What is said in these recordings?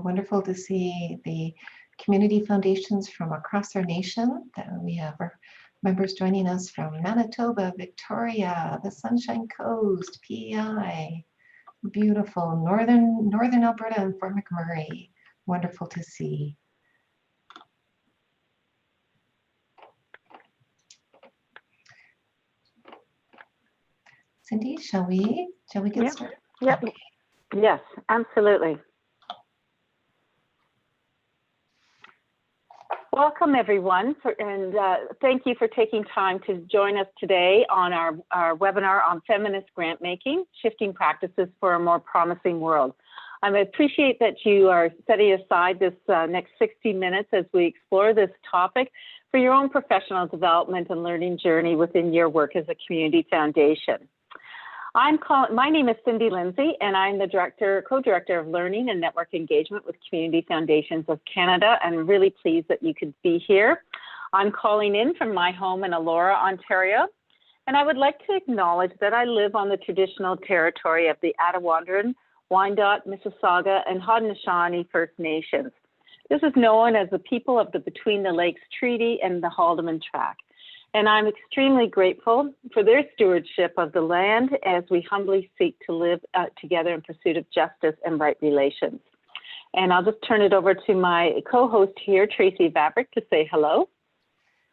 Wonderful to see the community foundations from across our nation. We have our members joining us from Manitoba, Victoria, the Sunshine Coast, PEI, beautiful Northern Alberta and Fort McMurray. Wonderful to see. Cindy, shall we get started? Yep. Okay. Yes, absolutely. Welcome, everyone, and thank you for taking time to join us today on our webinar on feminist grant-making, shifting practices for a more promising world. I appreciate that you are setting aside this next 60 minutes as we explore this topic for your own professional development and learning journey within your work as a community foundation. My name is Cindy Lindsay, and I'm the co-director of Learning and Network Engagement with Community Foundations of Canada. I'm really pleased that you could be here. I'm calling in from my home in Elora, Ontario, and I would like to acknowledge that I live on the traditional territory of the Attawandaron, Wyandot, Mississauga, and Haudenosaunee First Nations. This is known as the people of the Between the Lakes Treaty and the Haldeman Tract. And I'm extremely grateful for their stewardship of the land as we humbly seek to live together in pursuit of justice and right relations. And I'll just turn it over to my co-host here, Tracy Vabrick, to say hello.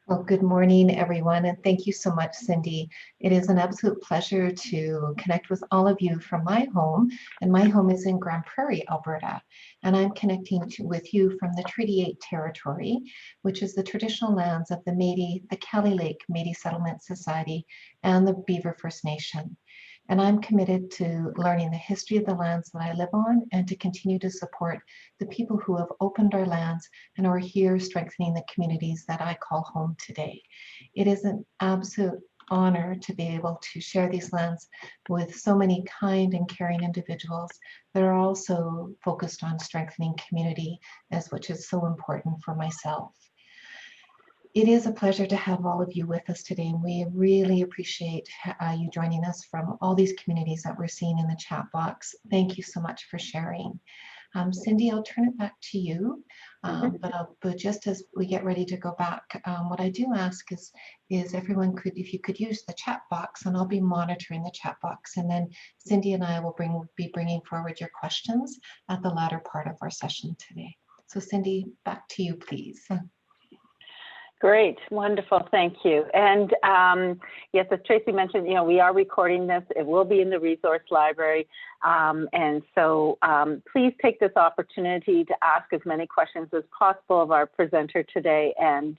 Well, good morning, everyone, and thank you so much, Cindy. It is an absolute pleasure to connect with all of you from my home, and my home is in Grand Prairie, Alberta, and I'm connecting with you from the Treaty 8 territory, which is the traditional lands of the Métis, the Cali Lake Métis Settlement Society, and the Beaver First Nation. And I'm committed to learning the history of the lands that I live on and to continue to support the people who have opened our lands and are here strengthening the communities that I call home today. It is an absolute honor to be able to share these lands with so many kind and caring individuals that are also focused on strengthening community, which is so important for myself. It is a pleasure to have all of you with us today, and we really appreciate you joining us from all these communities that we're seeing in the chat box. Thank you so much for sharing. Cindy, I'll turn it back to you, but just as we get ready to go back, what I do ask is everyone if you could use the chat box, and I'll be monitoring the chat box, and then Cindy and I will be bringing forward your questions at the latter part of our session today. So Cindy, back to you, please. Great, wonderful, thank you. And yes, as Tracy mentioned, we are recording this. It will be in the resource library. And so please take this opportunity to ask as many questions as possible of our presenter today and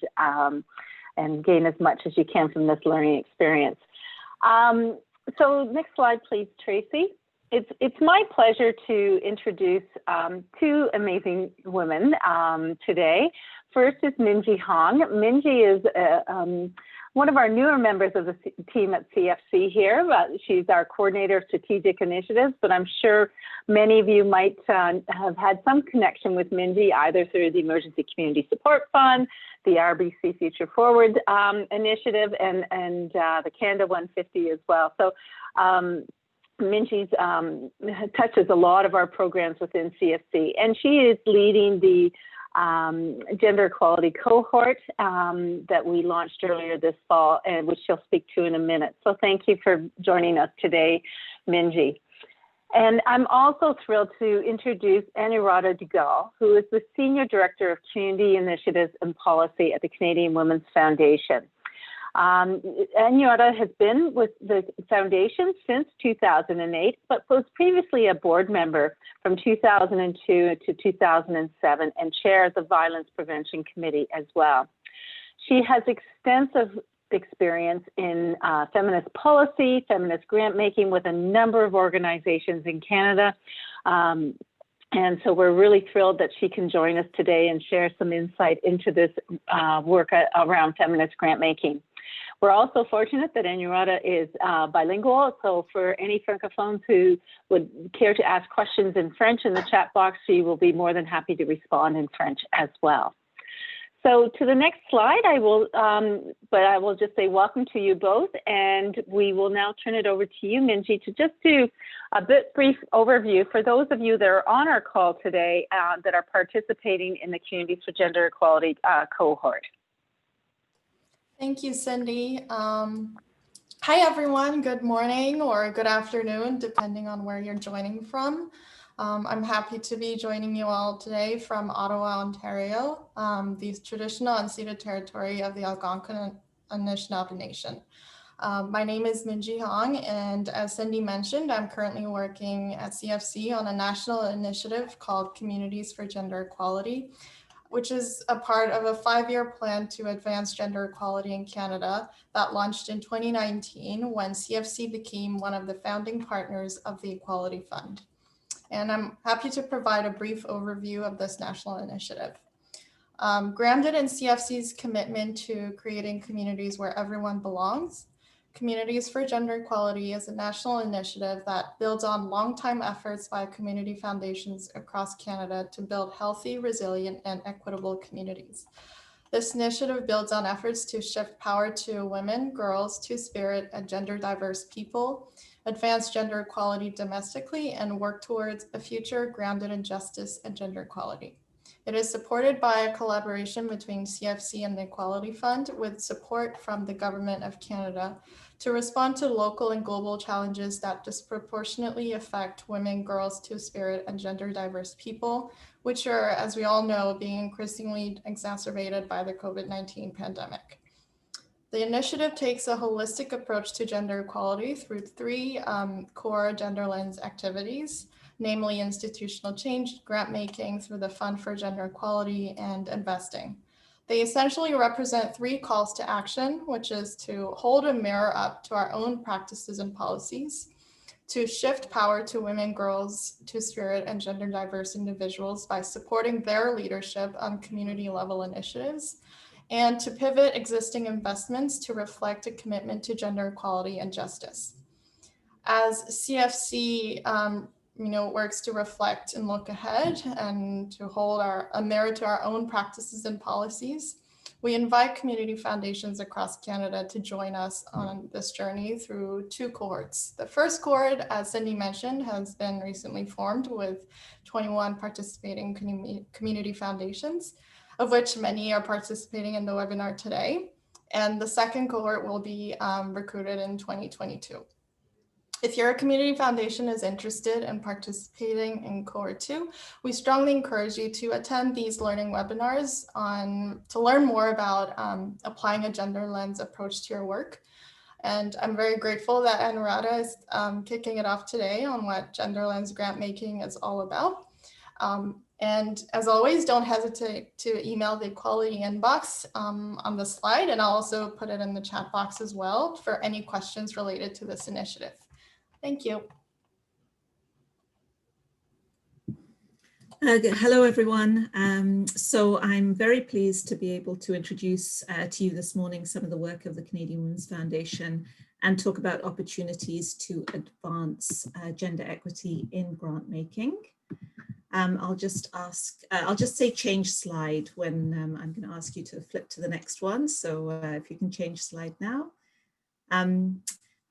gain as much as you can from this learning experience. So next slide, please, Tracy. It's my pleasure to introduce two amazing women today. First is Minji Hong. Minji is one of our newer members of the team at CFC here. She's our coordinator of strategic initiatives, but I'm sure many of you might have had some connection with Minji either through the Emergency Community Support Fund, the RBC Future Forward initiative, and the Canada 150 as well. So Minji touches a lot of our programs within CFC, and she is leading the gender equality cohort that we launched earlier this fall, and which she'll speak to in a minute. So thank you for joining us today, Minji. And I'm also thrilled to introduce Anuradha Dugal, who is the Senior Director of Community Initiatives and Policy at the Canadian Women's Foundation. Anuradha has been with the foundation since 2008, but was previously a board member from 2002 to 2007 and chairs the Violence Prevention Committee as well. She has extensive experience in feminist policy, feminist grant making with a number of organizations in Canada. And so we're really thrilled that she can join us today and share some insight into this work around feminist grant making. We're also fortunate that Anuradha is bilingual, so for any Francophones who would care to ask questions in French in the chat box, she will be more than happy to respond in French as well. So to the next slide, I will just say welcome to you both, and we will now turn it over to you, Minji, to just do a brief overview for those of you that are on our call today that are participating in the Communities for Gender Equality cohort. Thank you, Cindy. Hi, everyone. Good morning or good afternoon, depending on where you're joining from. I'm happy to be joining you all today from Ottawa, Ontario, the traditional unceded territory of the Algonquin Anishinaabe Nation. My name is Minji Hong, and as Cindy mentioned, I'm currently working at CFC on a national initiative called Communities for Gender Equality, which is a part of a 5-year plan to advance gender equality in Canada that launched in 2019 when CFC became one of the founding partners of the Equality Fund. And I'm happy to provide a brief overview of this national initiative. Grounded in CFC's commitment to creating communities where everyone belongs, Communities for Gender Equality is a national initiative that builds on long-time efforts by community foundations across Canada to build healthy, resilient, and equitable communities. This initiative builds on efforts to shift power to women, girls, Two-Spirit, and gender diverse people, advance gender equality domestically, and work towards a future grounded in justice and gender equality. It is supported by a collaboration between CFC and the Equality Fund with support from the Government of Canada to respond to local and global challenges that disproportionately affect women, girls, Two-Spirit, and gender diverse people, which are, as we all know, being increasingly exacerbated by the COVID-19 pandemic. The initiative takes a holistic approach to gender equality through 3 core gender lens activities, namely institutional change, grant making through the Fund for Gender Equality, and investing. They essentially represent 3 calls to action, which is to hold a mirror up to our own practices and policies, to shift power to women, girls, Two-Spirit, and gender diverse individuals by supporting their leadership on community level initiatives, and to pivot existing investments to reflect a commitment to gender equality and justice. As CFC works to reflect and look ahead and to hold a mirror to our own practices and policies, we invite community foundations across Canada to join us on this journey through 2 cohorts. The first cohort, as Cindy mentioned, has been recently formed with 21 participating community foundations, of which many are participating in the webinar today. And the second cohort will be recruited in 2022. If your community foundation is interested in participating in cohort 2, we strongly encourage you to attend these learning webinars to learn more about applying a gender lens approach to your work. And I'm very grateful that Anuradha is kicking it off today on what gender lens grant making is all about. And as always, don't hesitate to email the equality inbox on the slide, and I'll also put it in the chat box as well for any questions related to this initiative. Thank you. Hello, everyone. So I'm very pleased to be able to introduce to you this morning some of the work of the Canadian Women's Foundation and talk about opportunities to advance gender equity in grant making. I'll just say change slide when I'm going to ask you to flip to the next one. So if you can change slide now.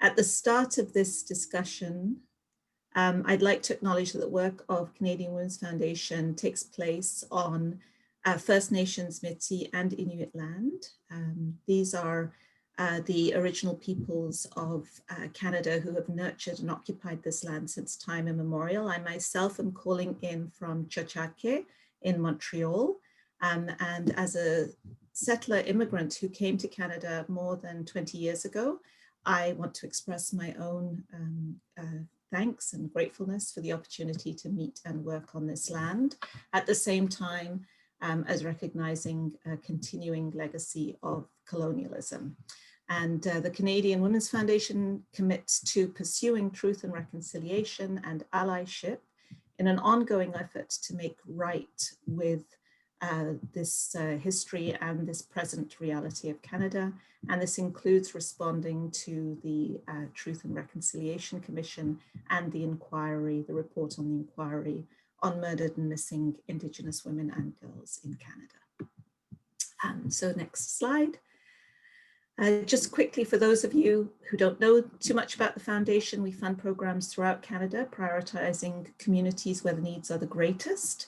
At the start of this discussion, I'd like to acknowledge that the work of Canadian Women's Foundation takes place on First Nations, Métis, and Inuit land. These are the original peoples of Canada who have nurtured and occupied this land since time immemorial. I myself am calling in from Tiohtià:ke in Montreal, and as a settler immigrant who came to Canada more than 20 years ago, I want to express my own thanks and gratefulness for the opportunity to meet and work on this land, at the same time as recognizing a continuing legacy of colonialism. And the Canadian Women's Foundation commits to pursuing truth and reconciliation and allyship in an ongoing effort to make right with this history and this present reality of Canada. And this includes responding to the Truth and Reconciliation Commission and the inquiry, the report on the inquiry on murdered and missing Indigenous women and girls in Canada. So next slide. Just quickly, for those of you who don't know too much about the foundation, we fund programs throughout Canada, prioritizing communities where the needs are the greatest.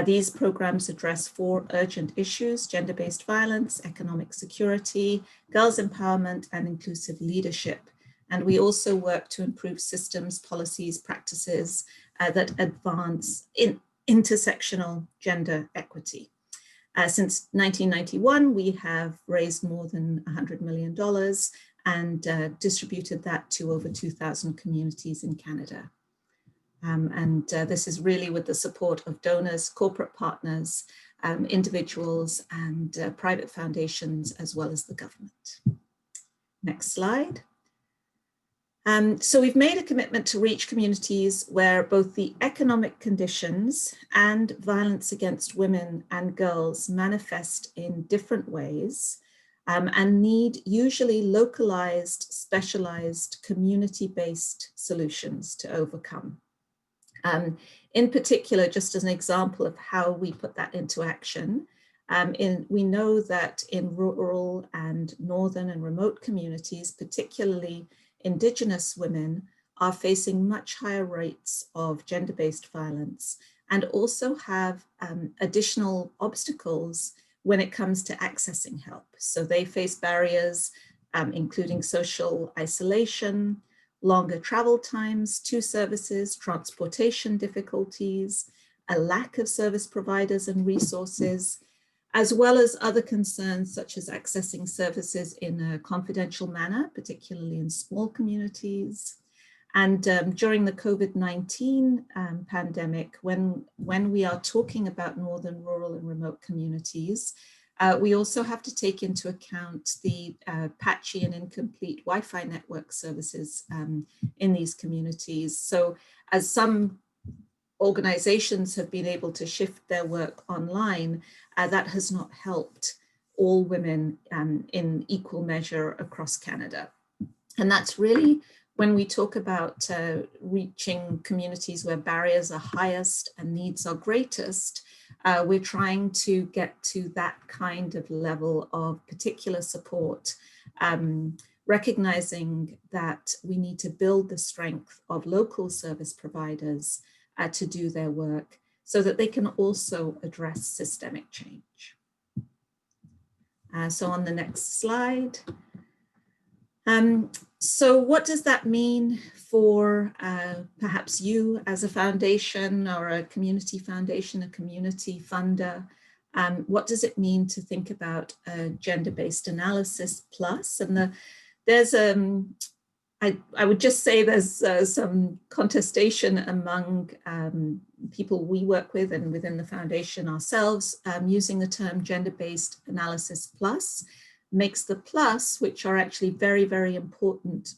These programs address 4 urgent issues: gender-based violence, economic security, girls' empowerment, and inclusive leadership. And we also work to improve systems, policies, practices that advance intersectional gender equity. Since 1991, we have raised more than $100 million and distributed that to over 2,000 communities in Canada. This is really with the support of donors, corporate partners, individuals, and private foundations, as well as the government. Next slide. So we've made a commitment to reach communities where both the economic conditions and violence against women and girls manifest in different ways and need usually localized, specialized, community-based solutions to overcome. In particular, just as an example of how we put that into action, we know that in rural and northern and remote communities, particularly Indigenous women, are facing much higher rates of gender-based violence and also have additional obstacles when it comes to accessing help. So they face barriers, including social isolation, longer travel times to services, transportation difficulties, a lack of service providers and resources, as well as other concerns such as accessing services in a confidential manner, particularly in small communities. And during the COVID-19 pandemic, when we are talking about northern, rural, and remote communities, we also have to take into account the patchy and incomplete Wi-Fi network services in these communities. So as some organizations have been able to shift their work online, that has not helped all women in equal measure across Canada. And that's really when we talk about reaching communities where barriers are highest and needs are greatest, we're trying to get to that kind of level of particular support, recognizing that we need to build the strength of local service providers to do their work so that they can also address systemic change. So on the next slide. So what does that mean for perhaps you as a foundation or a community foundation, a community funder? What does it mean to think about a gender-based analysis plus? And there's I would just say there's some contestation among people we work with and within the foundation ourselves, using the term gender-based analysis plus. Makes the plus, which are actually very, very important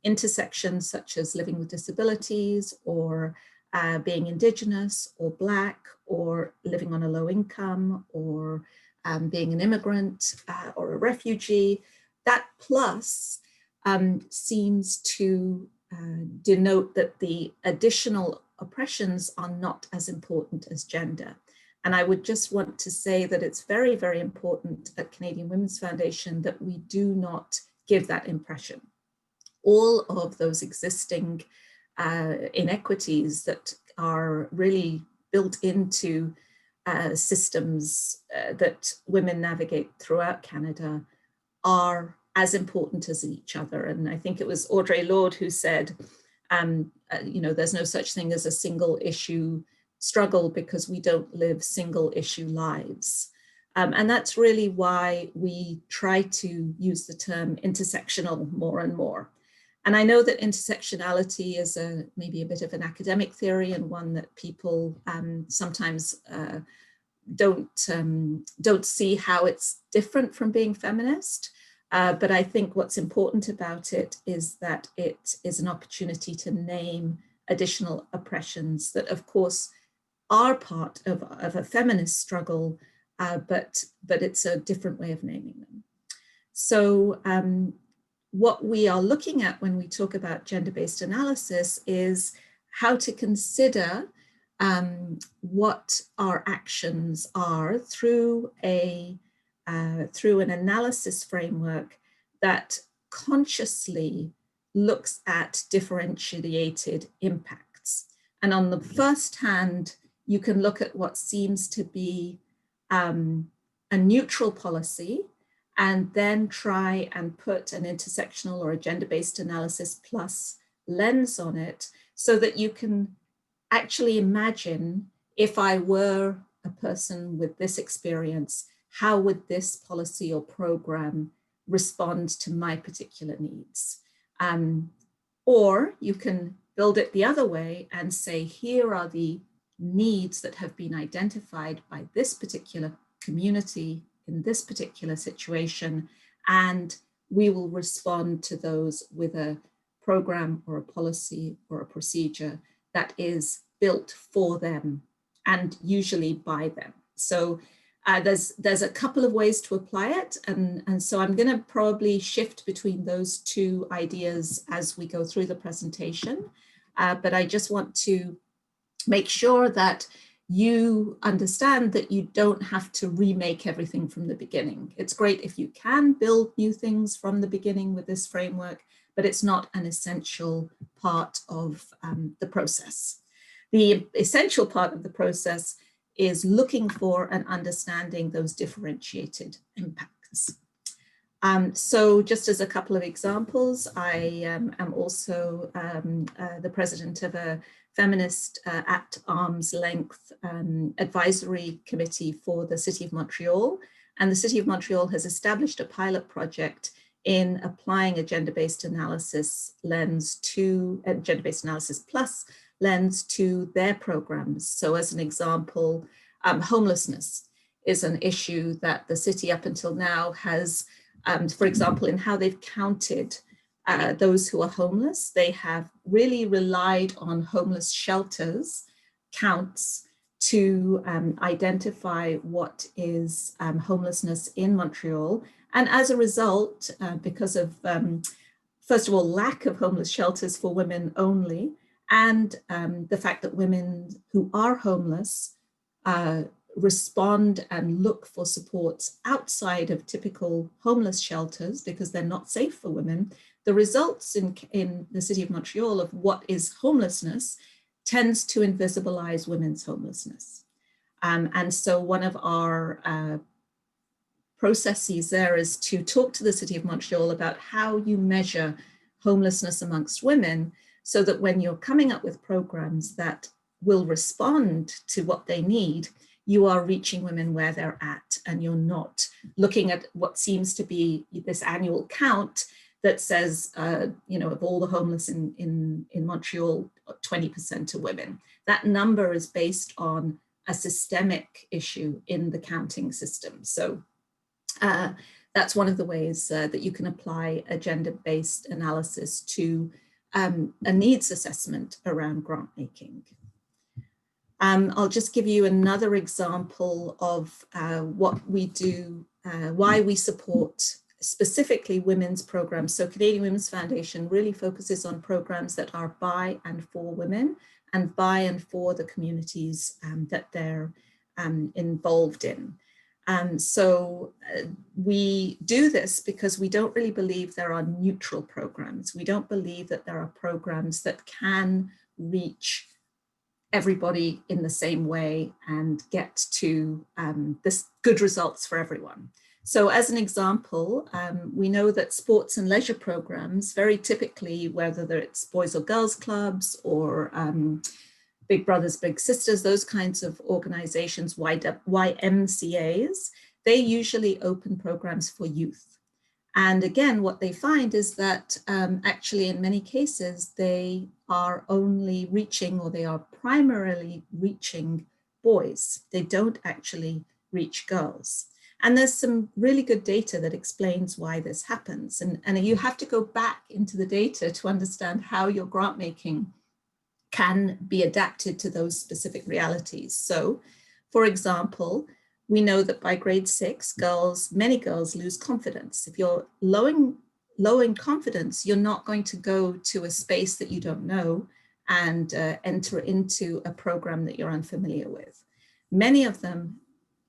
intersections such as living with disabilities or being Indigenous or Black or living on a low income or being an immigrant or a refugee. That plus seems to denote that the additional oppressions are not as important as gender. And I would just want to say that it's very, very important at Canadian Women's Foundation that we do not give that impression. All of those existing inequities that are really built into systems that women navigate throughout Canada are as important as each other. And I think it was Audre Lorde who said, there's no such thing as a single issue struggle because we don't live single issue lives. And that's really why we try to use the term intersectional more and more. And I know that intersectionality is maybe a bit of an academic theory and one that people sometimes don't see how it's different from being feminist. But I think what's important about it is that it is an opportunity to name additional oppressions that, of course, are part of a feminist struggle, but it's a different way of naming them. So what we are looking at when we talk about gender-based analysis is how to consider what our actions are through a through an analysis framework that consciously looks at differentiated impacts. And on the first hand, you can look at what seems to be a neutral policy, and then try and put an intersectional or a gender-based analysis plus lens on it, so that you can actually imagine, if I were a person with this experience, how would this policy or program respond to my particular needs? Or you can build it the other way and say, here are the needs that have been identified by this particular community in this particular situation, and we will respond to those with a program or a policy or a procedure that is built for them and usually by them. So there's a couple of ways to apply it, and so I'm going to probably shift between those two ideas as we go through the presentation, but I just want to make sure that you understand that you don't have to remake everything from the beginning. It's great if you can build new things from the beginning with this framework, but it's not an essential part of the process. The essential part of the process is looking for and understanding those differentiated impacts. So just as a couple of examples, I am also the president of a feminist at arm's length advisory committee for the City of Montreal. And the City of Montreal has established a pilot project in applying a gender-based analysis lens to gender-based analysis plus lens to their programs. So as an example, homelessness is an issue that the city up until now has, for example, in how they've counted those who are homeless, they have really relied on homeless shelters counts to identify what is homelessness in Montreal. And as a result, because of, first of all, lack of homeless shelters for women only, and the fact that women who are homeless respond and look for supports outside of typical homeless shelters because they're not safe for women, the results in the City of Montreal of what is homelessness tends to invisibilize women's homelessness. And so one of our processes there is to talk to the City of Montreal about how you measure homelessness amongst women, so that when you're coming up with programs that will respond to what they need, you are reaching women where they're at, and you're not looking at what seems to be this annual count that says, of all the homeless in Montreal, 20% are women. That number is based on a systemic issue in the counting system. So that's one of the ways that you can apply a gender-based analysis to a needs assessment around grant making. I'll just give you another example of what we do, why we support specifically women's programs. So Canadian Women's Foundation really focuses on programs that are by and for women and by and for the communities that they're involved in. So we do this because we don't really believe there are neutral programs. We don't believe that there are programs that can reach everybody in the same way and get to this good results for everyone. So as an example, we know that sports and leisure programs, very typically, whether it's boys or girls clubs or Big Brothers, Big Sisters, those kinds of organizations, YMCAs, they usually open programs for youth. And again, what they find is that actually in many cases, they are only reaching, or they are primarily reaching boys. They don't actually reach girls. And there's some really good data that explains why this happens. And you have to go back into the data to understand how your grant making can be adapted to those specific realities. So, for example, we know that by grade 6, many girls lose confidence. If you're low in confidence, you're not going to go to a space that you don't know and enter into a program that you're unfamiliar with. Many of them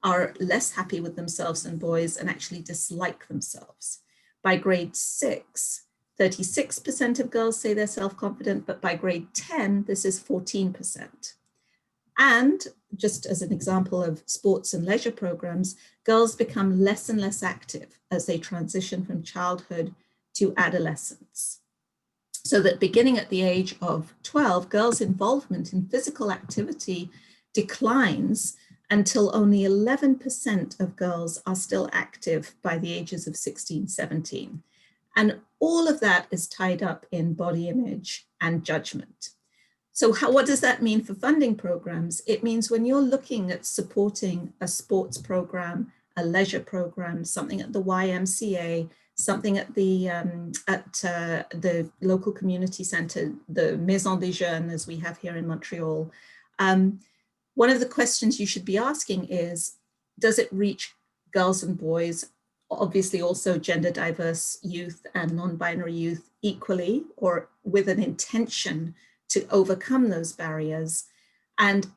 are less happy with themselves than boys and actually dislike themselves. By grade 6, 36% of girls say they're self-confident, but by grade 10, this is 14%. And just as an example of sports and leisure programs, girls become less and less active as they transition from childhood to adolescence. So that beginning at the age of 12, girls' involvement in physical activity declines until only 11% of girls are still active by the ages of 16, 17. And all of that is tied up in body image and judgment. So what does that mean for funding programs? It means when you're looking at supporting a sports program, a leisure program, something at the YMCA, something at the local community center, the Maison des Jeunes, as we have here in Montreal, one of the questions you should be asking is, does it reach girls and boys, obviously also gender diverse youth and non-binary youth equally, or with an intention to overcome those barriers? And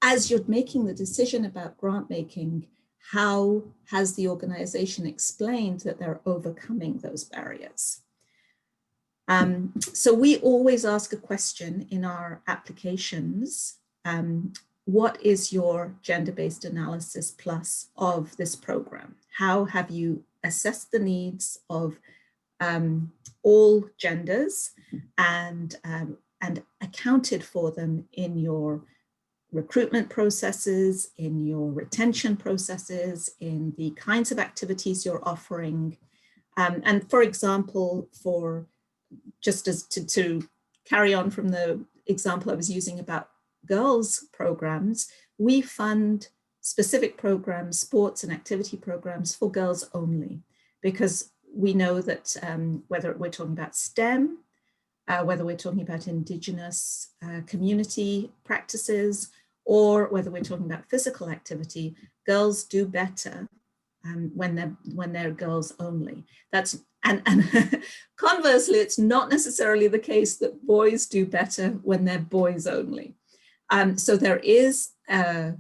as you're making the decision about grant making, how has the organization explained that they're overcoming those barriers? So we always ask a question in our applications. What is your gender-based analysis plus of this program? How have you assessed the needs of all genders and accounted for them in your recruitment processes, in your retention processes, in the kinds of activities you're offering? And for example, just as to carry on from the example I was using about girls programs, we fund specific programs, sports and activity programs for girls only, because we know that whether we're talking about STEM, whether we're talking about Indigenous community practices, or whether we're talking about physical activity, girls do better when they're girls only. And conversely, it's not necessarily the case that boys do better when they're boys only. So there is a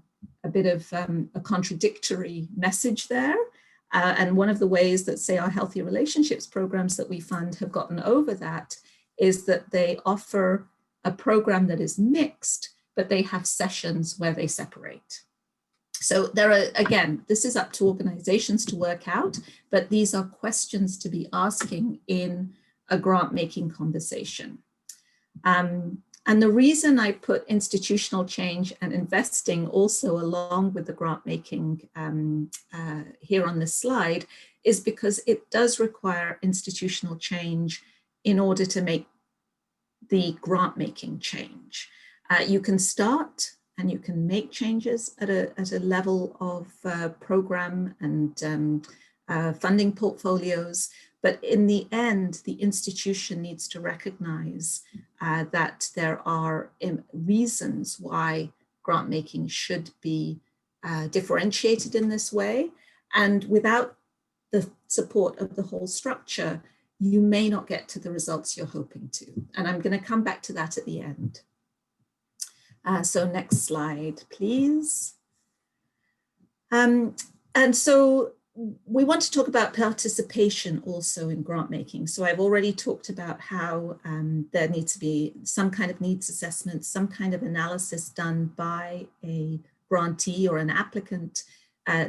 bit of a contradictory message there. And one of the ways that, say, our healthy relationships programs that we fund have gotten over that is that they offer a program that is mixed, but they have sessions where they separate. So there are, again, this is up to organizations to work out, but these are questions to be asking in a grant making conversation. And the reason I put institutional change and investing also along with the grant making here on this slide is because it does require institutional change in order to make the grant making change. You can start and you can make changes at a level of program and funding portfolios. But in the end, the institution needs to recognize that there are reasons why grant making should be differentiated in this way. And without the support of the whole structure, you may not get to the results you're hoping to. And I'm going to come back to that at the end. So next slide, please. And so we want to talk about participation also in grant making. So I've already talked about how there needs to be some kind of needs assessment, some kind of analysis done by a grantee or an applicant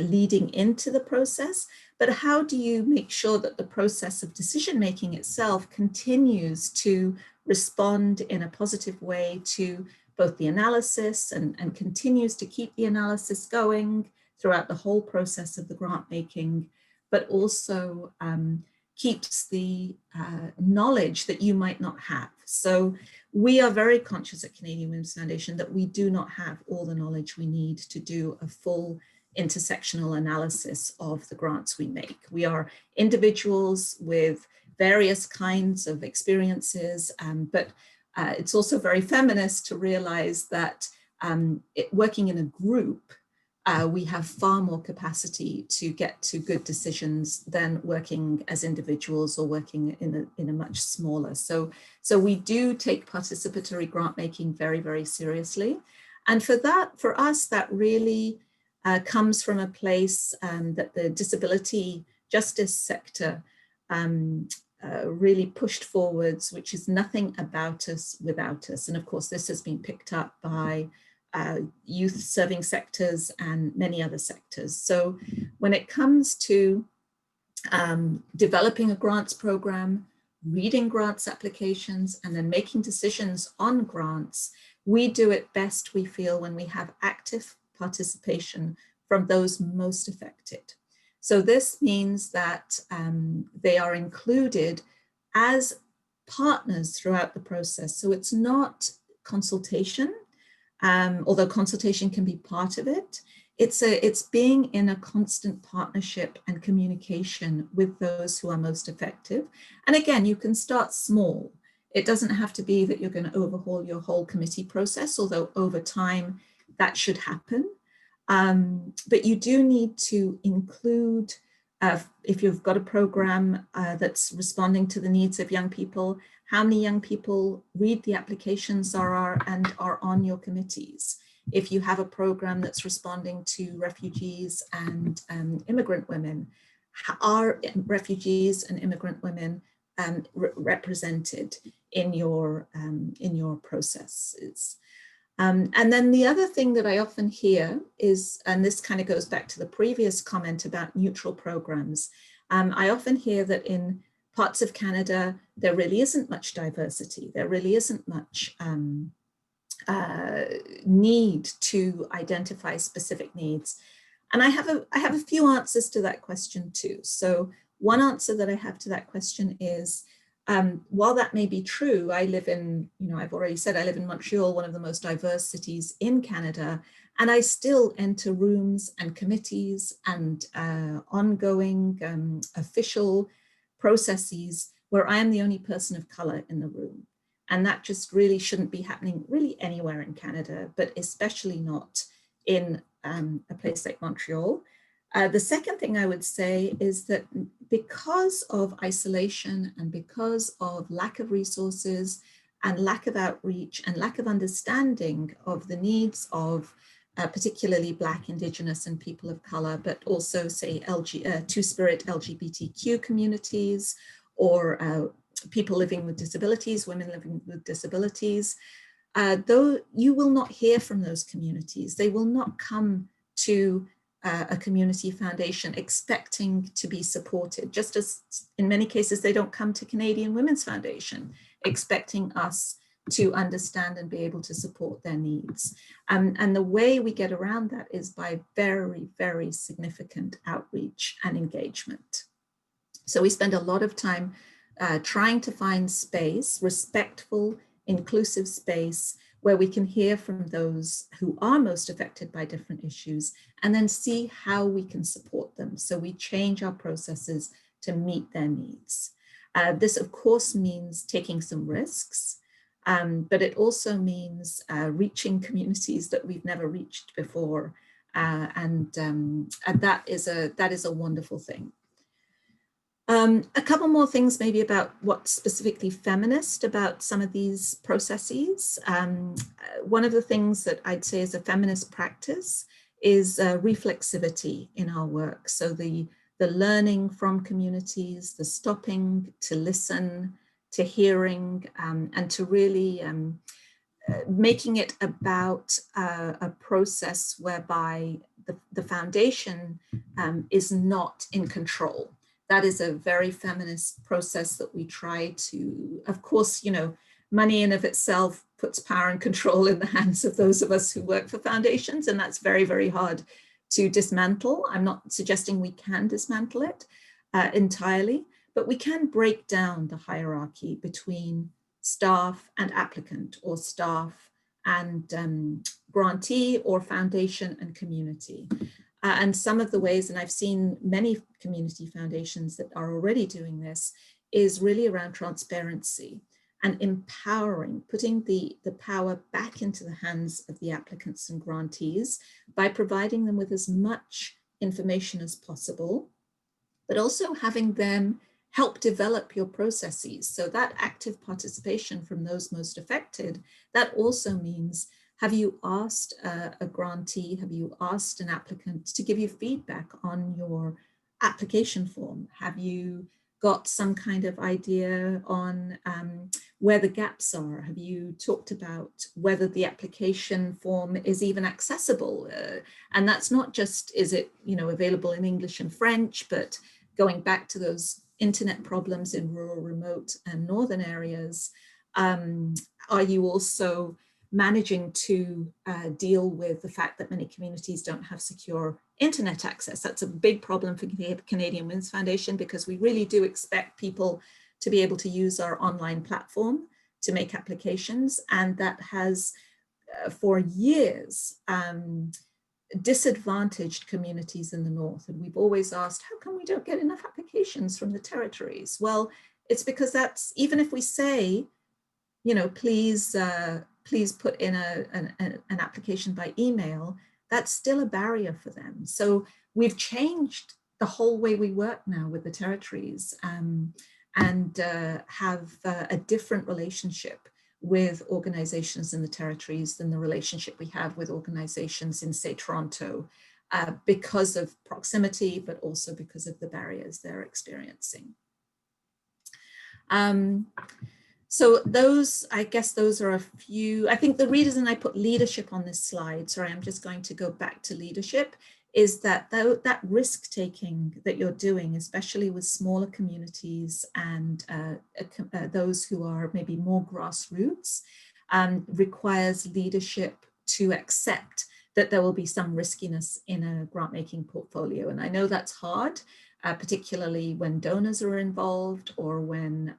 leading into the process. But how do you make sure that the process of decision making itself continues to respond in a positive way to both the analysis and continues to keep the analysis going throughout the whole process of the grant making, but also keeps the knowledge that you might not have. So we are very conscious at Canadian Women's Foundation that we do not have all the knowledge we need to do a full intersectional analysis of the grants we make. We are individuals with various kinds of experiences, but it's also very feminist to realize that working in a group, we have far more capacity to get to good decisions than working as individuals or working in a much smaller. So we do take participatory grant making very, very seriously. And for us, that really comes from a place that the disability justice sector really pushed forwards, which is nothing about us without us. And of course, this has been picked up by youth serving sectors and many other sectors. So when it comes to developing a grants program, reading grants applications, and then making decisions on grants, we do it best, we feel, when we have active participation from those most affected. So this means that they are included as partners throughout the process. So it's not consultation, although consultation can be part of it. It's being in a constant partnership and communication with those who are most effective. And again, you can start small. It doesn't have to be that you're going to overhaul your whole committee process, although over time that should happen. But you do need to include, if you've got a program that's responding to the needs of young people, how many young people read the applications and are on your committees. If you have a program that's responding to refugees and immigrant women, are refugees and immigrant women represented in your processes? And then the other thing that I often hear is, and this kind of goes back to the previous comment about neutral programs, I often hear that in parts of Canada, there really isn't much diversity. There really isn't much need to identify specific needs. And I have a few answers to that question too. So one answer that I have to that question is, while that may be true, I live in, I've already said I live in Montreal, one of the most diverse cities in Canada, and I still enter rooms and committees and ongoing official processes where I am the only person of color in the room. And that just really shouldn't be happening really anywhere in Canada, but especially not in a place like Montreal. The second thing I would say is that because of isolation and because of lack of resources and lack of outreach and lack of understanding of the needs of particularly Black, Indigenous and people of color, but also say Two-Spirit LGBTQ communities or people living with disabilities, women living with disabilities, though you will not hear from those communities. They will not come to a community foundation expecting to be supported, just as in many cases they don't come to Canadian Women's Foundation expecting us to understand and be able to support their needs. And the way we get around that is by very, very significant outreach and engagement. So we spend a lot of time trying to find space, respectful, inclusive space, where we can hear from those who are most affected by different issues and then see how we can support them. So we change our processes to meet their needs. This, of course, means taking some risks, but it also means reaching communities that we've never reached before. And that is a wonderful thing. A couple more things maybe about what's specifically feminist about some of these processes. One of the things that I'd say is a feminist practice is reflexivity in our work. So the learning from communities, the stopping to listen, to hearing, and to really making it about a process whereby the foundation is not in control. That is a very feminist process that we try to, of course, money in of itself puts power and control in the hands of those of us who work for foundations, and that's very, very hard to dismantle. I'm not suggesting we can dismantle it entirely, but we can break down the hierarchy between staff and applicant, or staff and grantee, or foundation and community. And some of the ways, and I've seen many community foundations that are already doing this, is really around transparency and empowering, putting the power back into the hands of the applicants and grantees by providing them with as much information as possible, but also having them help develop your processes. So that active participation from those most affected, that also means Have you asked a grantee, have you asked an applicant to give you feedback on your application form? Have you got some kind of idea on where the gaps are? Have you talked about whether the application form is even accessible? And that's not just, is it, you know, available in English and French, but going back to those internet problems in rural, remote and northern areas, are you also managing to deal with the fact that many communities don't have secure internet access? That's a big problem for Canadian Women's Foundation, because we really do expect people to be able to use our online platform to make applications, and that has for years disadvantaged communities in the north. And we've always asked, how come we don't get enough applications from the territories? Well, it's because that's, even if we say, you know, please put in an application by email, that's still a barrier for them. So we've changed the whole way we work now with the territories, and have a different relationship with organizations in the territories than the relationship we have with organizations in, say, Toronto, because of proximity, but also because of the barriers they're experiencing. So those, I guess those are a few. I think the reason I put leadership on this slide, sorry, I'm just going to go back to leadership, is that that risk taking that you're doing, especially with smaller communities and those who are maybe more grassroots, requires leadership to accept that there will be some riskiness in a grant making portfolio. And I know that's hard, particularly when donors are involved, or when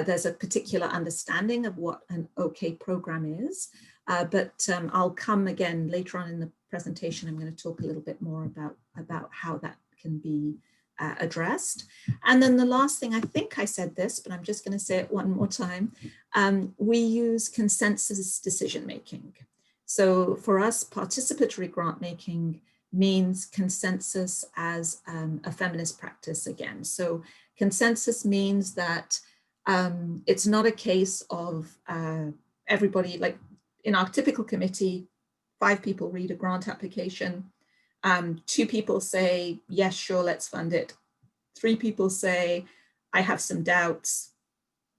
there's a particular understanding of what an OK program is. But I'll come again later on in the presentation. I'm going to talk a little bit more about how that can be addressed. And then the last thing, I think I said this, but I'm just going to say it one more time. We use consensus decision making. So for us, participatory grant making means consensus as a feminist practice again. So consensus means that it's not a case of everybody, like in our typical committee, 5 people read a grant application, 2 people say, yes, sure, let's fund it. 3 people say, I have some doubts.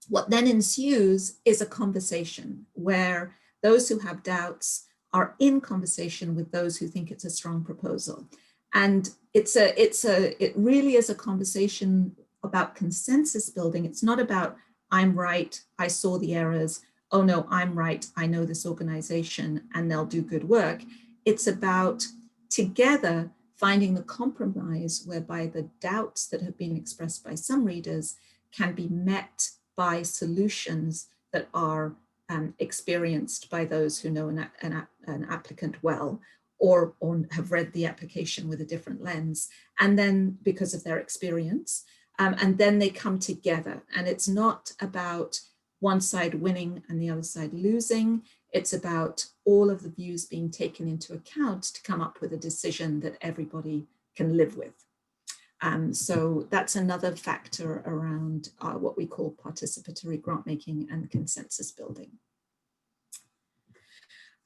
What then ensues is a conversation where those who have doubts are in conversation with those who think it's a strong proposal. And it really is a conversation about consensus building. It's not about, I'm right, I saw the errors, oh no, I'm right, I know this organization and they'll do good work. It's about together finding the compromise whereby the doubts that have been expressed by some readers can be met by solutions that are experienced by those who know an applicant well, or have read the application with a different lens, and then because of their experience, and then they come together. And it's not about one side winning and the other side losing. It's about all of the views being taken into account to come up with a decision that everybody can live with. So that's another factor around what we call participatory grant making and consensus building.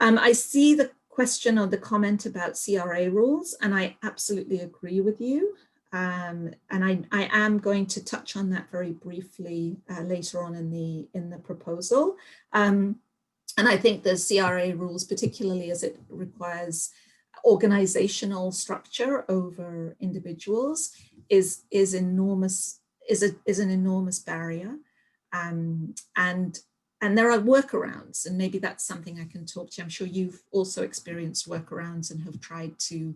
I see the question or the comment about CRA rules, and I absolutely agree with you. And I am going to touch on that very briefly later on in the proposal. And I think the CRA rules, particularly as it requires organizational structure over individuals, is an enormous barrier. And there are workarounds, and maybe that's something I can talk to. I'm sure you've also experienced workarounds and have tried to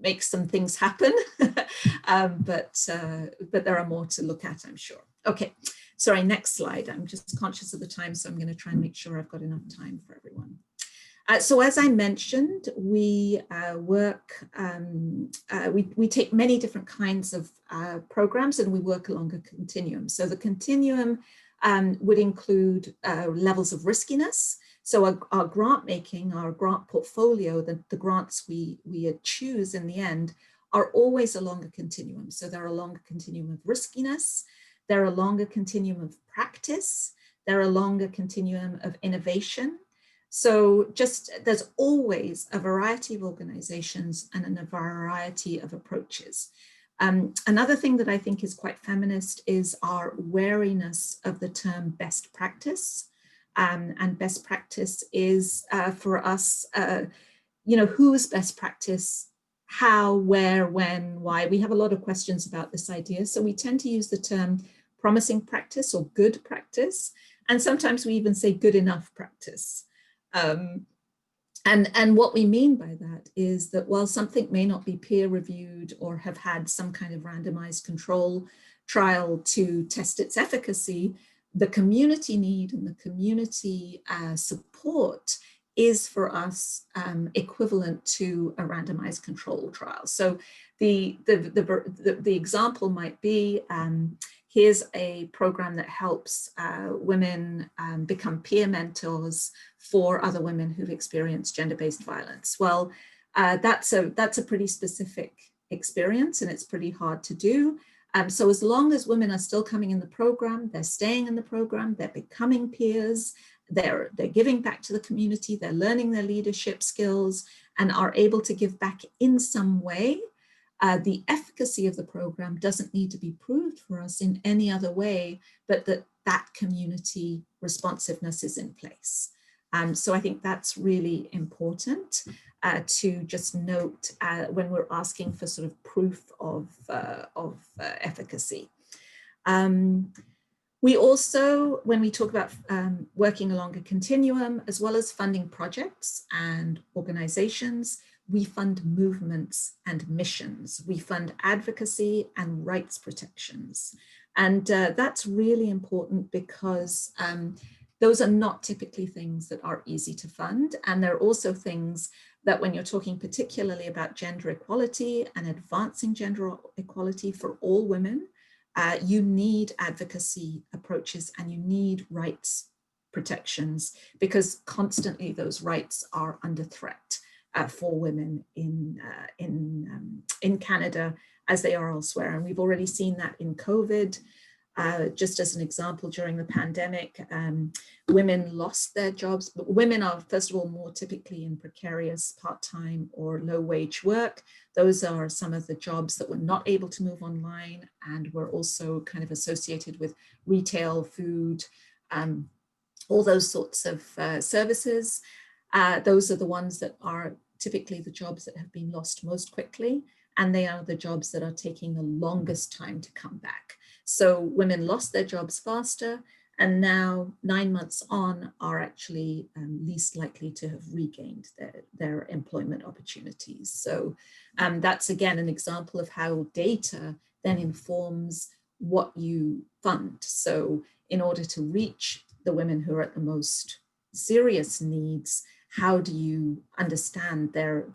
make some things happen, but there are more to look at, I'm sure. Okay, sorry, next slide. I'm just conscious of the time, so I'm going to try and make sure I've got enough time for everyone. So as I mentioned, we we take many different kinds of programs, and we work along a continuum. So the continuum would include levels of riskiness. So our grant making, our grant portfolio, the grants we choose in the end are always along a continuum. So they're along a continuum of riskiness, they're along a continuum of practice, they're along a continuum of innovation, So just there's always a variety of organizations and a variety of approaches. Another thing that I think is quite feminist is our wariness of the term best practice. And best practice is for us, who's best practice, how, where, when, why. We have a lot of questions about this idea. So we tend to use the term promising practice or good practice. And sometimes we even say good enough practice. And what we mean by that is that while something may not be peer reviewed or have had some kind of randomized control trial to test its efficacy, the community need and the community support is for us equivalent to a randomized control trial. So the example might be, here's a program that helps women become peer mentors for other women who've experienced gender-based violence. Well, that's a pretty specific experience, and it's pretty hard to do. So as long as women are still coming in the program, they're staying in the program, they're becoming peers, they're giving back to the community, they're learning their leadership skills and are able to give back in some way, the efficacy of the program doesn't need to be proved for us in any other way, but that community responsiveness is in place. So I think that's really important to just note when we're asking for sort of proof of efficacy. We also, when we talk about working along a continuum, as well as funding projects and organizations, we fund movements and missions. We fund advocacy and rights protections. And that's really important because those are not typically things that are easy to fund. And they're also things that when you're talking particularly about gender equality and advancing gender equality for all women, you need advocacy approaches and you need rights protections because constantly those rights are under threat for women in Canada as they are elsewhere. And we've already seen that in COVID. Just as an example, during the pandemic, women lost their jobs. But women are, first of all, more typically in precarious part-time or low-wage work. Those are some of the jobs that were not able to move online and were also kind of associated with retail, food, all those sorts of services. Those are the ones that are typically the jobs that have been lost most quickly, and they are the jobs that are taking the longest time to come back. So women lost their jobs faster, and now 9 months on are actually least likely to have regained their employment opportunities. So that's again an example of how data then informs what you fund. So in order to reach the women who are at the most serious needs, how do you understand their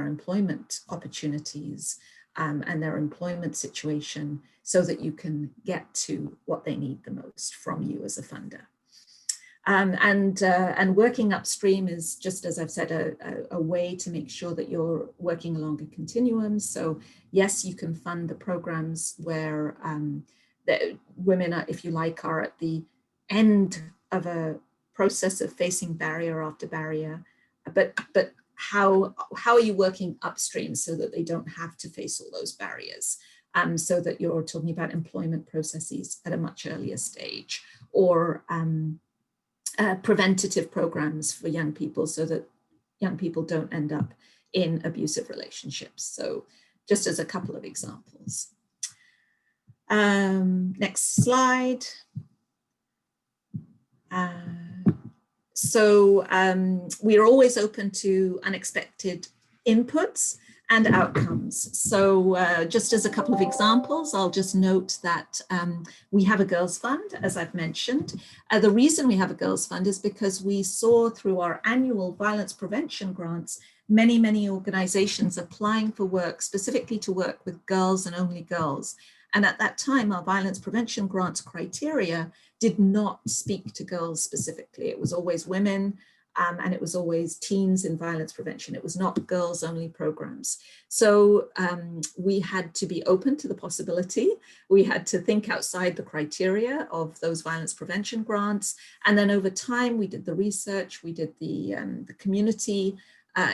employment opportunities and their employment situation so that you can get to what they need the most from you as a funder. And working upstream is, just as I've said, a way to make sure that you're working along a continuum. So yes, you can fund the programs where the women, are, if you like, are at the end of a process of facing barrier after barrier, but how are you working upstream so that they don't have to face all those barriers? So that you're talking about employment processes at a much earlier stage, or preventative programs for young people so that young people don't end up in abusive relationships. So just as a couple of examples. Next slide. So we are always open to unexpected inputs and outcomes. So just as a couple of examples, I'll just note that we have a Girls Fund, as I've mentioned. The reason we have a Girls Fund is because we saw through our annual violence prevention grants, many organizations applying for work, specifically to work with girls and only girls. And at that time, our violence prevention grants criteria did not speak to girls specifically. It was always women and it was always teens in violence prevention. It was not girls only programs. So we had to be open to the possibility. We had to think outside the criteria of those violence prevention grants. And then over time, we did the research, we did the community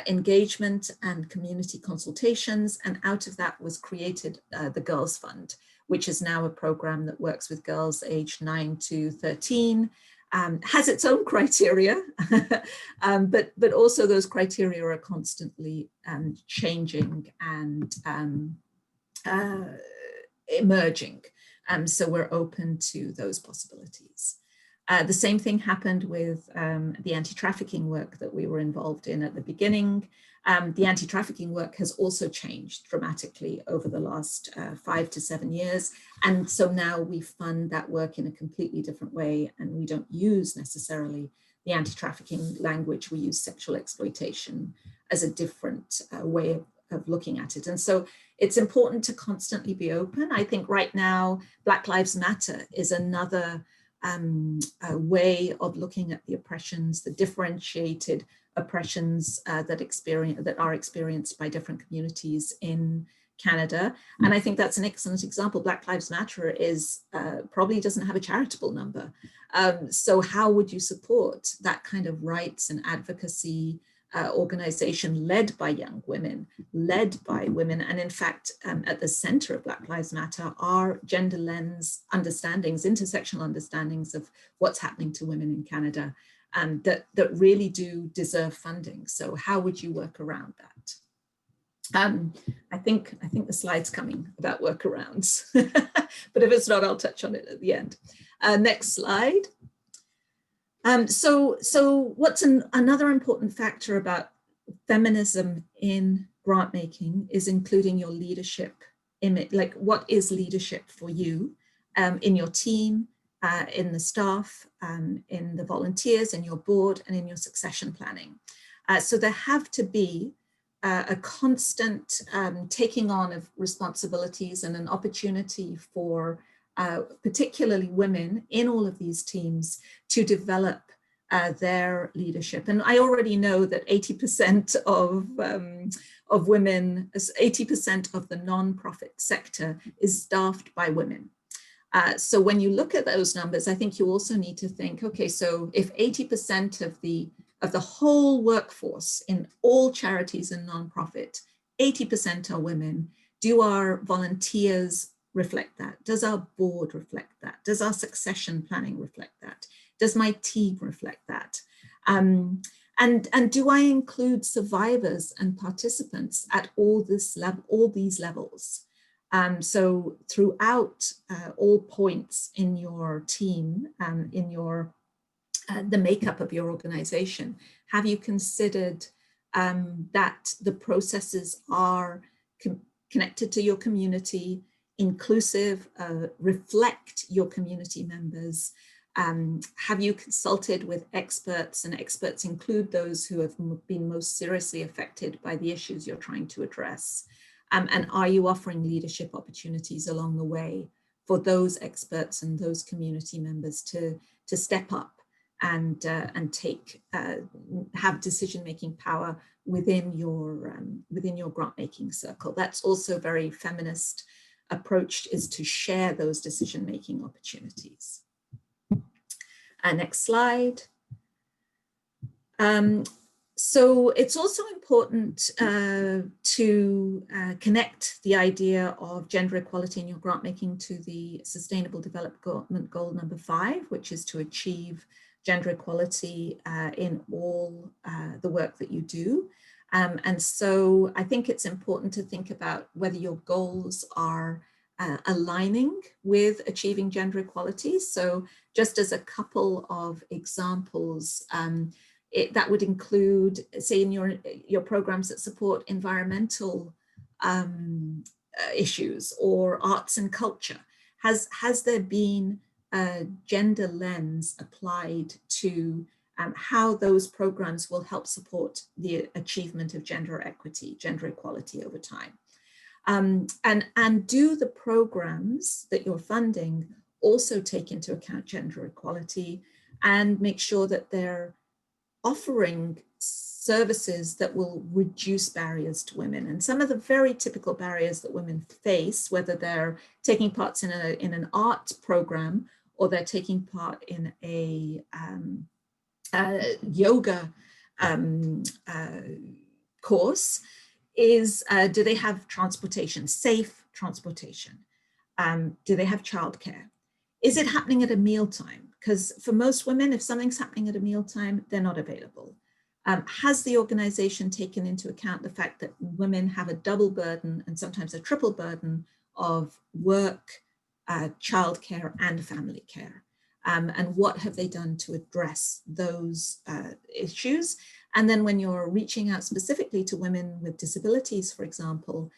engagement and community consultations. And out of that was created the Girls Fund, which is now a program that works with girls aged 9 to 13, has its own criteria, but also those criteria are constantly changing and emerging. So we're open to those possibilities. The same thing happened with the anti-trafficking work that we were involved in at the beginning. The anti-trafficking work has also changed dramatically over the last 5 to 7 years. And so now we fund that work in a completely different way, and we don't use necessarily the anti-trafficking language. We use sexual exploitation as a different way of looking at it. And so it's important to constantly be open. I think right now, Black Lives Matter is another way of looking at the oppressions, the differentiated oppressions that are experienced by different communities in Canada. And I think that's an excellent example. Black Lives Matter is probably doesn't have a charitable number. So how would you support that kind of rights and advocacy organization led by young women, led by women? And in fact, at the center of Black Lives Matter are gender lens understandings, intersectional understandings of what's happening to women in Canada, that really do deserve funding. So how would you work around that? I think the slide's coming about workarounds, but if it's not, I'll touch on it at the end. Next slide. So what's another important factor about feminism in grant making is including your leadership image. Like, what is leadership for you in your team, in the staff, in the volunteers, in your board, and in your succession planning. So there have to be a constant taking on of responsibilities and an opportunity for particularly women in all of these teams to develop their leadership. And I already know that 80% of women, 80% of the nonprofit sector is staffed by women. So when you look at those numbers, I think you also need to think, okay, so if 80% of the whole workforce in all charities and nonprofit, 80% are women, do our volunteers reflect that? Does our board reflect that? Does our succession planning reflect that? Does my team reflect that? And do I include survivors and participants at all these levels? So throughout all points in your team, in your the makeup of your organization, have you considered that the processes are connected to your community, inclusive, reflect your community members? Have you consulted with experts, and experts include those who have been most seriously affected by the issues you're trying to address? And are you offering leadership opportunities along the way for those experts and those community members to step up and have decision-making power within your grant-making circle? That's also very feminist approach, is to share those decision-making opportunities. Next slide. So it's also important to connect the idea of gender equality in your grant making to the Sustainable Development Goal number 5, which is to achieve gender equality in all the work that you do. And so I think it's important to think about whether your goals are aligning with achieving gender equality. So just as a couple of examples, that would include, say, in your programs that support environmental issues or arts and culture. Has there been a gender lens applied to how those programs will help support the achievement of gender equity, gender equality over time? And do the programs that you're funding also take into account gender equality and make sure that they're offering services that will reduce barriers to women. And some of the very typical barriers that women face, whether they're taking part in an art program or they're taking part in a yoga course, is do they have transportation, safe transportation? Do they have childcare? Is it happening at a mealtime? Because for most women, if something's happening at a mealtime, they're not available. Has the organization taken into account the fact that women have a double burden and sometimes a triple burden of work, childcare, and family care? And what have they done to address those issues? And then when you're reaching out specifically to women with disabilities, for example,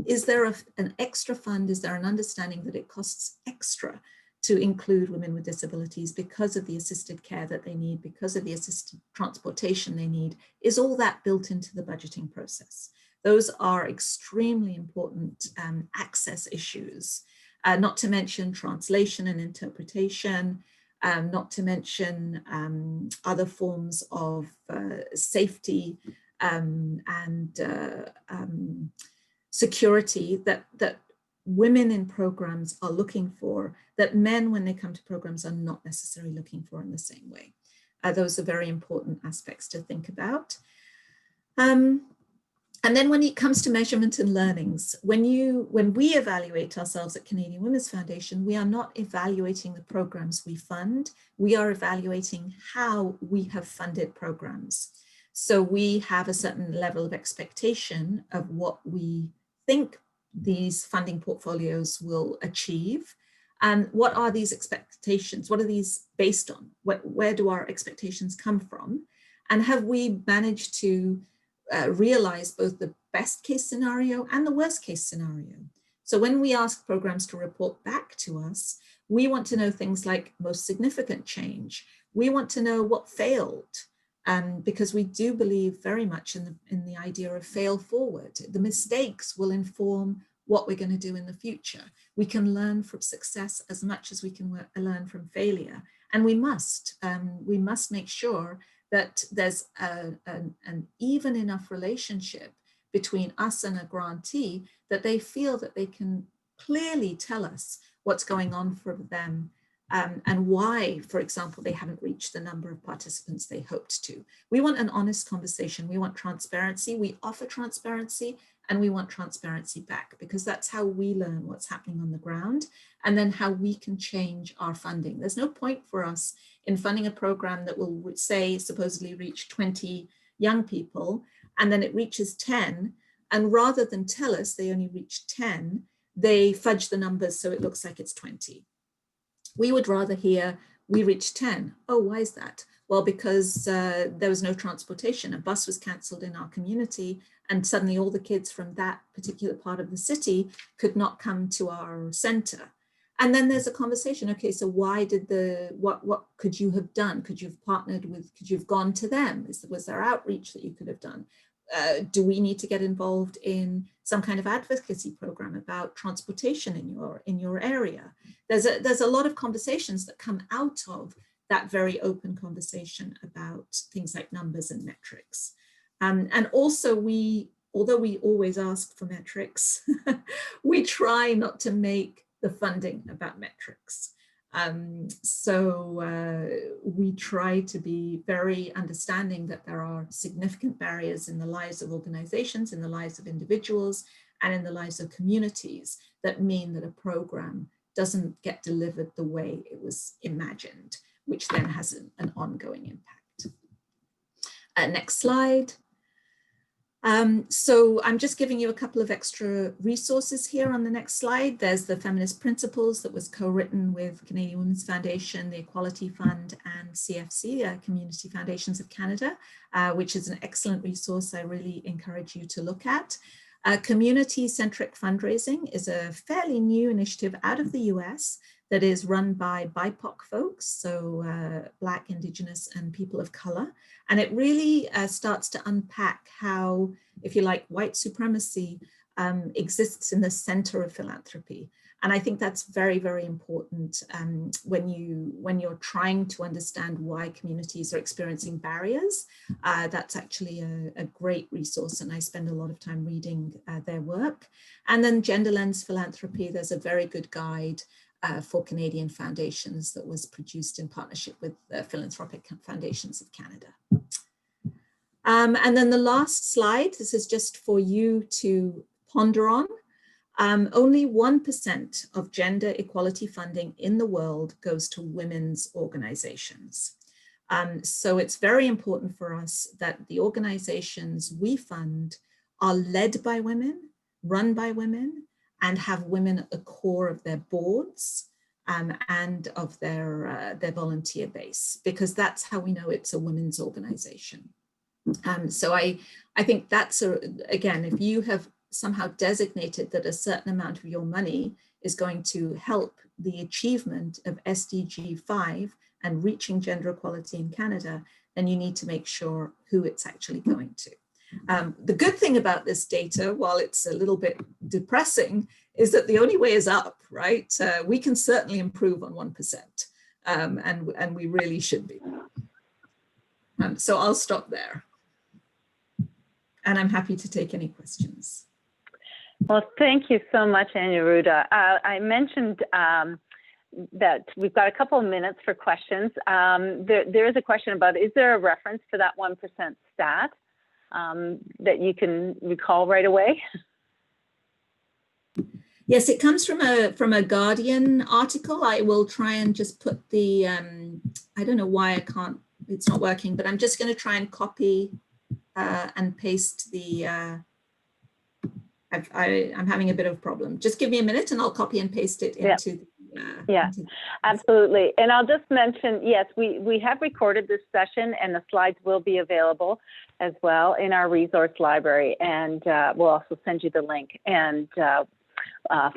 is there an extra fund? Is there an understanding that it costs extra to include women with disabilities because of the assisted care that they need, because of the assisted transportation they need? Is all that built into the budgeting process? Those are extremely important access issues, not to mention translation and interpretation, not to mention other forms of safety and security that women in programs are looking for, that men, when they come to programs, are not necessarily looking for in the same way. Those are very important aspects to think about. And then when it comes to measurement and learnings, when we evaluate ourselves at Canadian Women's Foundation, we are not evaluating the programs we fund, we are evaluating how we have funded programs. So we have a certain level of expectation of what we think these funding portfolios will achieve. And what are these expectations? What are these based on? Where do our expectations come from? And have we managed to realize both the best case scenario and the worst case scenario? So when we ask programs to report back to us, we want to know things like most significant change. We want to know what failed, because we do believe very much in the idea of fail forward. The mistakes will inform what we're going to do in the future. We can learn from success as much as we can learn from failure. And we must make sure that there's an even enough relationship between us and a grantee that they feel that they can clearly tell us what's going on for them and why, for example, they haven't reached the number of participants they hoped to. We want an honest conversation. We want transparency. We offer transparency, and we want transparency back, because that's how we learn what's happening on the ground and then how we can change our funding. There's no point for us in funding a program that will say supposedly reach 20 young people, and then it reaches 10, and rather than tell us they only reached 10, they fudge the numbers so it looks like it's 20. We would rather hear we reached 10. Oh, why is that? Well, because there was no transportation. A bus was cancelled in our community, and suddenly all the kids from that particular part of the city could not come to our center. And then there's a conversation. Okay, so why did what could you have done? Could you have partnered with, could you have gone to them? Was there outreach that you could have done? Do we need to get involved in some kind of advocacy program about transportation in your area? There's a lot of conversations that come out of that very open conversation about things like numbers and metrics. And also although we always ask for metrics, we try not to make the funding about metrics. We try to be very understanding that there are significant barriers in the lives of organizations, in the lives of individuals, and in the lives of communities that mean that a program doesn't get delivered the way it was imagined, which then has an ongoing impact. Next slide. So I'm just giving you a couple of extra resources here on the next slide. There's the Feminist Principles that was co-written with Canadian Women's Foundation, the Equality Fund, and CFC, Community Foundations of Canada, which is an excellent resource I really encourage you to look at. Community-centric fundraising is a fairly new initiative out of the US that is run by BIPOC folks, so Black, Indigenous, and people of color. And it really starts to unpack how, if you like, white supremacy exists in the center of philanthropy. And I think that's very, very important when you're trying to understand why communities are experiencing barriers. That's actually a great resource, and I spend a lot of time reading their work. And then Gender Lens Philanthropy, there's a very good guide for Canadian foundations that was produced in partnership with the Philanthropic Foundations of Canada. And then the last slide, this is just for you to ponder on. Only 1% of gender equality funding in the world goes to women's organizations. So it's very important for us that the organizations we fund are led by women, run by women, and have women at the core of their boards and of their volunteer base, because that's how we know it's a women's organization. So I think that's, again, if you have somehow designated that a certain amount of your money is going to help the achievement of SDG 5 and reaching gender equality in Canada, then you need to make sure who it's actually going to. The good thing about this data, while it's a little bit depressing, is that the only way is up, right? We can certainly improve on 1%, and we really should be. So I'll stop there. And I'm happy to take any questions. Well, thank you so much, Anuradha. I mentioned that we've got a couple of minutes for questions. There is a question about, is there a reference to that 1% stat that you can recall right away? Yes, it comes from a Guardian article. I will try and just put the, I don't know why it's not working, but I'm just going to try and copy and paste the, I'm having a bit of a problem. Just give me a minute and I'll copy and paste it into the, absolutely. And I'll just mention, yes, we have recorded this session and the slides will be available as well in our resource library. And we'll also send you the link and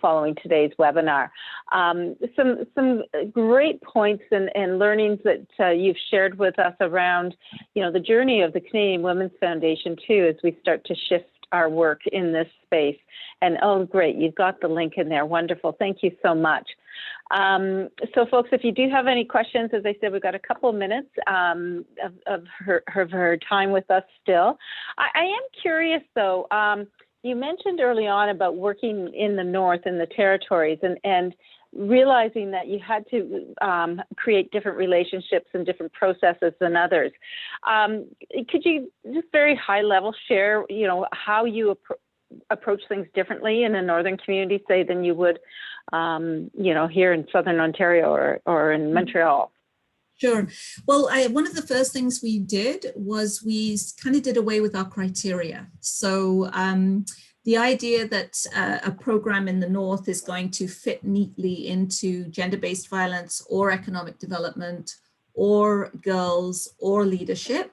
following today's webinar. Some great points and learnings that you've shared with us around, the journey of the Canadian Women's Foundation too, as we start to shift our work in this space. And oh, great, you've got the link in there. Wonderful. Thank you so much. So folks, if you do have any questions, as I said, we've got a couple of minutes of her time with us still. I am curious though, you mentioned early on about working in the North in the territories and realizing that you had to create different relationships and different processes than others. Could you just very high level share, how you approach things differently in a Northern community, say, than you would, here in Southern Ontario or in Montreal? Sure. Well, one of the first things we did was we kind of did away with our criteria. So the idea that a program in the North is going to fit neatly into gender-based violence or economic development or girls or leadership,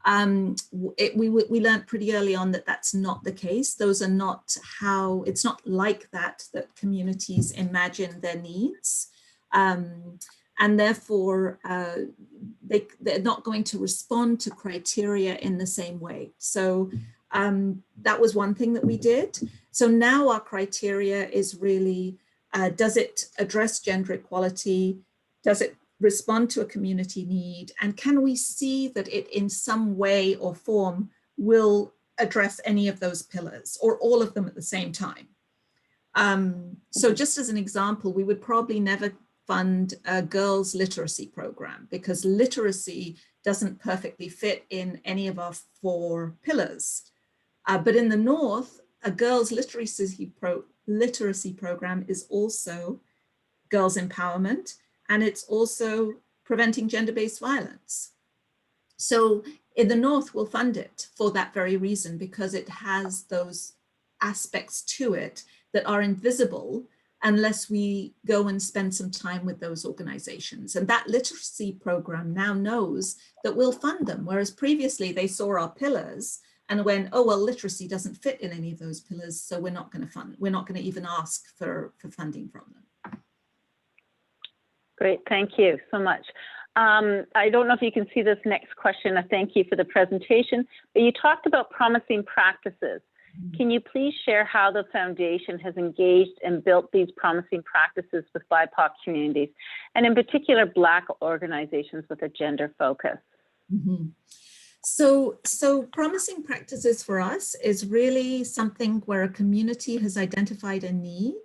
we learned pretty early on that that's not the case. Those are not how, it's not like that communities imagine their needs. And therefore, they're not going to respond to criteria in the same way. So that was one thing that we did. So now our criteria is really, does it address gender equality? Does it respond to a community need? And can we see that it in some way or form will address any of those pillars or all of them at the same time? So just as an example, we would probably never fund a girls' literacy program because literacy doesn't perfectly fit in any of our 4 pillars. But in the North, a girls' literacy program is also girls' empowerment, and it's also preventing gender-based violence. So in the North, we'll fund it for that very reason, because it has those aspects to it that are invisible unless we go and spend some time with those organizations. And that literacy program now knows that we'll fund them, whereas previously they saw our pillars and went, oh, well, literacy doesn't fit in any of those pillars, so we're not going to fund, we're not going to even ask for funding from them. Great, thank you so much. I don't know if you can see this next question. Thank you for the presentation, but you talked about promising practices. Can you please share how the foundation has engaged and built these promising practices with BIPOC communities, and in particular, Black organizations with a gender focus? Mm-hmm. So promising practices for us is really something where a community has identified a need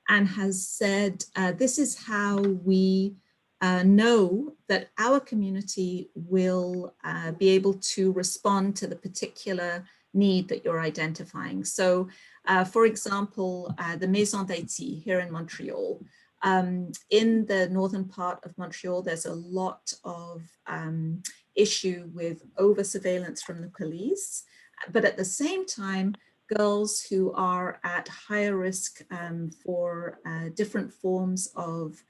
and has said, this is how we know that our community will be able to respond to the particular need that you're identifying. So for example, the Maison d'Haïti here in Montreal, in the northern part of Montreal, there's a lot of issue with over surveillance from the police, but at the same time, girls who are at higher risk for different forms of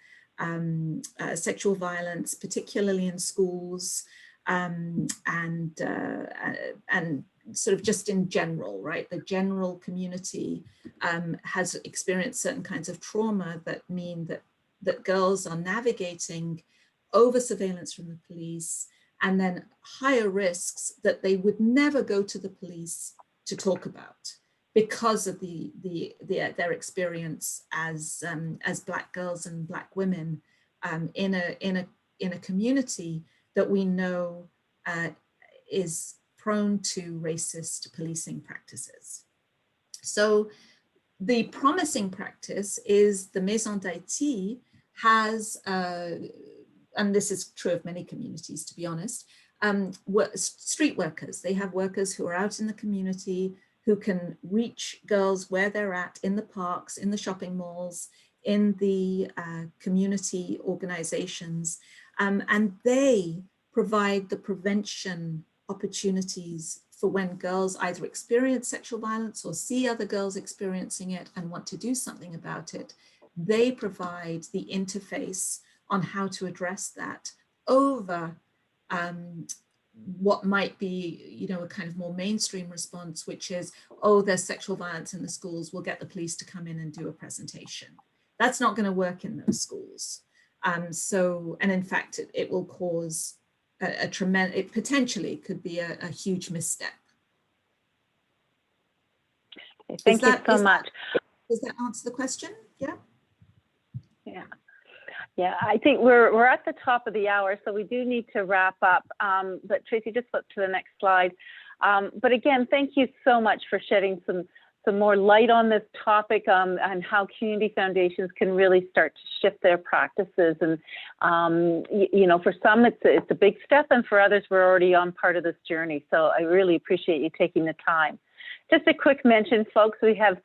sexual violence, particularly in schools, and sort of just in general, right? The general community has experienced certain kinds of trauma that mean that girls are navigating over surveillance from the police, and then higher risks that they would never go to the police to talk about because of their experience as Black girls and Black women in a community that we know is prone to racist policing practices. So the promising practice is the Maison d'Haïti has, and this is true of many communities, to be honest, street workers. They have workers who are out in the community who can reach girls where they're at, in the parks, in the shopping malls, in the community organizations, and they provide the prevention opportunities for when girls either experience sexual violence or see other girls experiencing it and want to do something about it. They provide the interface on how to address that over what might be, you know, a kind of more mainstream response, which is, oh, there's sexual violence in the schools, we'll get the police to come in and do a presentation. That's not going to work in those schools. And in fact, it will cause a tremendous, it potentially could be a huge misstep. Thank you so much. Does that answer the question? Yeah. Yeah. Yeah, I think we're at the top of the hour, so we do need to wrap up. But Tracy, just flip to the next slide. But again, thank you so much for shedding some more light on this topic and how community foundations can really start to shift their practices. And you know, for some it's a big step, and for others we're already on part of this journey. So I really appreciate you taking the time. Just a quick mention, folks, we have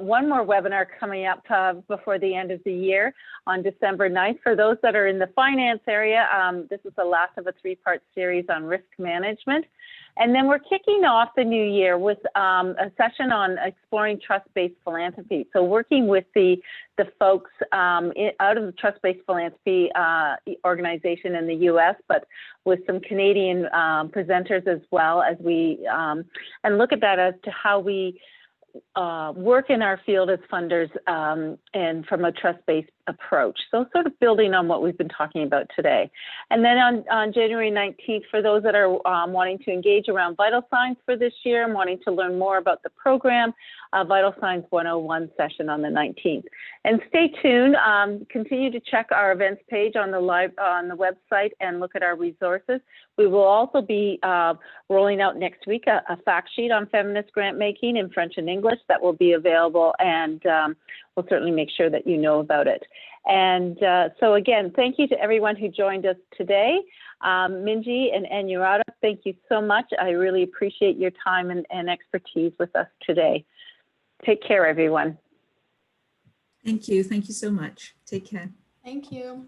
one more webinar coming up before the end of the year on December 9th. For those that are in the finance area, this is the last of a three-part series on risk management. And then we're kicking off the new year with a session on exploring trust-based philanthropy. So working with the folks out of the trust-based philanthropy organization in the US, but with some Canadian presenters as well, as we and look at that as to how we work in our field as funders and from a trust-based approach. So sort of building on what we've been talking about today. And then on January 19th, for those that are wanting to engage around vital signs for this year and wanting to learn more about the program, Vital Signs 101 session on the 19th. And stay tuned, continue to check our events page on the website and look at our resources. We will also be rolling out next week a fact sheet on feminist grant making in French and English that will be available, and we'll certainly make sure that you know about it. And so again, thank you to everyone who joined us today. Minji and Anuradha, thank you so much. I really appreciate your time and expertise with us today. Take care, everyone. Thank you. Thank you so much. Take care. Thank you.